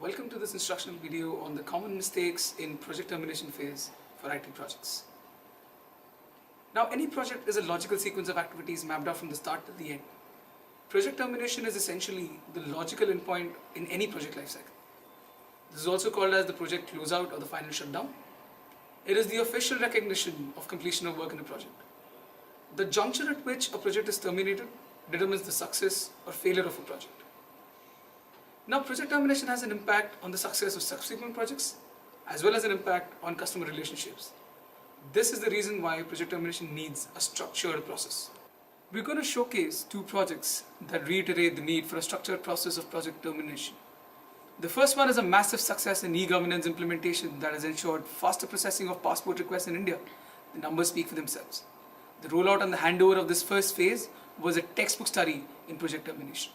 Welcome to this instructional video on the common mistakes in project termination phase for IT projects. Now, any project is a logical sequence of activities mapped out from the start to the end. Project termination is essentially the logical endpoint in any project lifecycle. This is also called as the project closeout or the final shutdown. It is the official recognition of completion of work in a project. The juncture at which a project is terminated determines the success or failure of a project. Now, project termination has an impact on the success of subsequent projects as well as an impact on customer relationships. This is the reason why project termination needs a structured process. We're going to showcase two projects that reiterate the need for a structured process of project termination. The first one is a massive success in e-governance implementation that has ensured faster processing of passport requests in India. The numbers speak for themselves. The rollout and the handover of this first phase was a textbook study in project termination.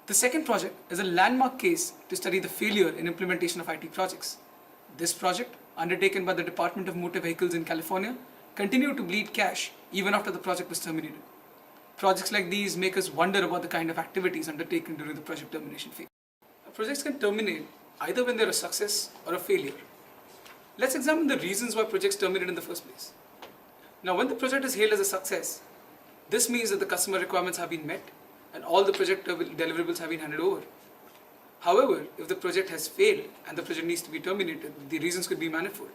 The second project is a landmark case to study the failure in implementation of IT projects. This project, undertaken by the Department of Motor Vehicles in California, continued to bleed cash even after the project was terminated. Projects like these make us wonder about the kind of activities undertaken during the project termination phase. Projects can terminate either when they're a success or a failure. Let's examine the reasons why projects terminate in the first place. Now, when the project is hailed as a success, this means that the customer requirements have been met and all the project deliverables have been handed over. However, if the project has failed and the project needs to be terminated, the reasons could be manifold.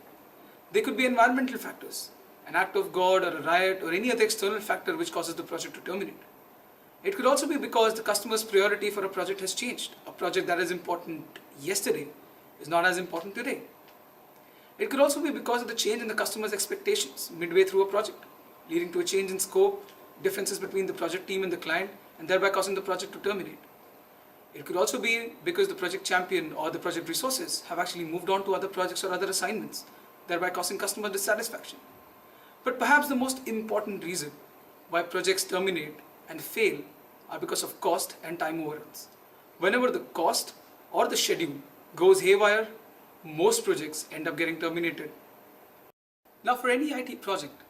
They could be environmental factors, an act of God or a riot or any other external factor which causes the project to terminate. It could also be because the customer's priority for a project has changed. A project that is important yesterday is not as important today. It could also be because of the change in the customer's expectations midway through a project, leading to a change in scope, differences between the project team and the client, and thereby causing the project to terminate. It could also be because the project champion or the project resources have actually moved on to other projects or other assignments, thereby causing customer dissatisfaction. But perhaps the most important reason why projects terminate and fail are because of cost and time overruns. Whenever the cost or the schedule goes haywire, most projects end up getting terminated. Now, for any IT project,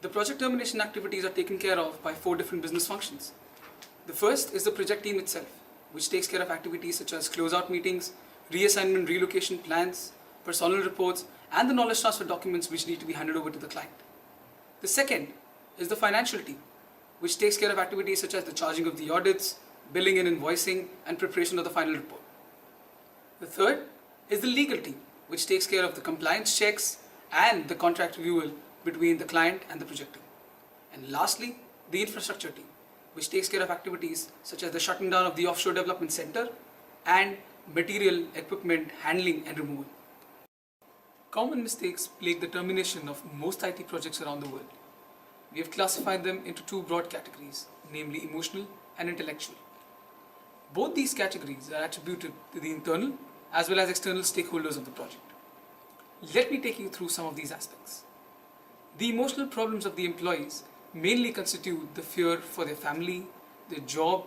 the project termination activities are taken care of by 4 different business functions. The first is the project team itself, which takes care of activities such as closeout meetings, reassignment relocation plans, personnel reports, and the knowledge transfer documents which need to be handed over to the client. The second is the financial team, which takes care of activities such as the charging of the audits, billing and invoicing, and preparation of the final report. The third is the legal team, which takes care of the compliance checks and the contract renewal between the client and the project team. And lastly, the infrastructure team, which takes care of activities such as the shutting down of the offshore development center and material, equipment, handling and removal. Common mistakes plague the termination of most IT projects around the world. We have classified them into 2 broad categories, namely emotional and intellectual. Both these categories are attributed to the internal as well as external stakeholders of the project. Let me take you through some of these aspects. The emotional problems of the employees mainly constitute the fear for their family, their job,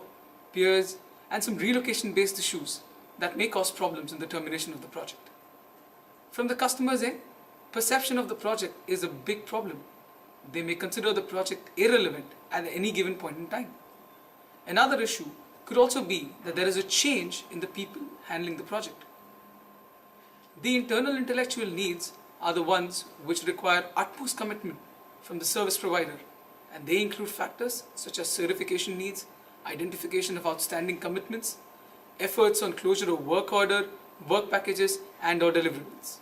peers, and some relocation-based issues that may cause problems in the termination of the project. From the customer's end, perception of the project is a big problem. They may consider the project irrelevant at any given point in time. Another issue could also be that there is a change in the people handling the project. The internal intellectual needs are the ones which require utmost commitment from the service provider, and they include factors such as certification needs, identification of outstanding commitments, efforts on closure of work order, work packages, and/or deliverables.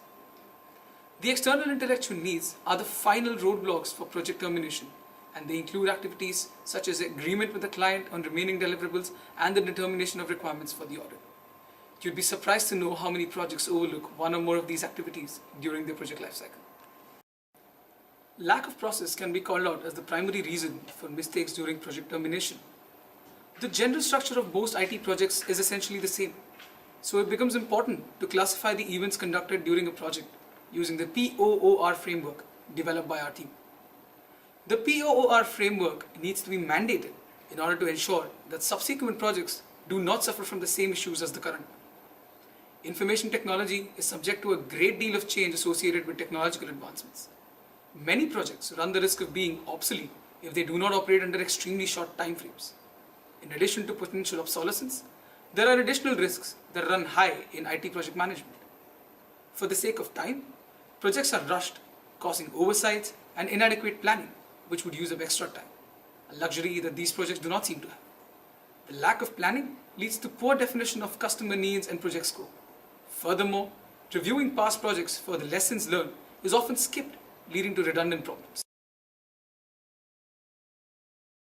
The external intellectual needs are the final roadblocks for project termination, and they include activities such as agreement with the client on remaining deliverables and the determination of requirements for the audit. You'd be surprised to know how many projects overlook one or more of these activities during their project lifecycle. Lack of process can be called out as the primary reason for mistakes during project termination. The general structure of most IT projects is essentially the same, so it becomes important to classify the events conducted during a project using the POOR framework developed by our team. The POOR framework needs to be mandated in order to ensure that subsequent projects do not suffer from the same issues as the current one. Information technology is subject to a great deal of change associated with technological advancements. Many projects run the risk of being obsolete if they do not operate under extremely short time frames. In addition to potential obsolescence, There are additional risks that run high in IT project management. For the sake of time, projects are rushed, causing oversights and inadequate planning, which would use up extra time, a luxury that these projects do not seem to have. The lack of planning leads to poor definition of customer needs and project scope. Furthermore, reviewing past projects for the lessons learned is often skipped, leading to redundant problems.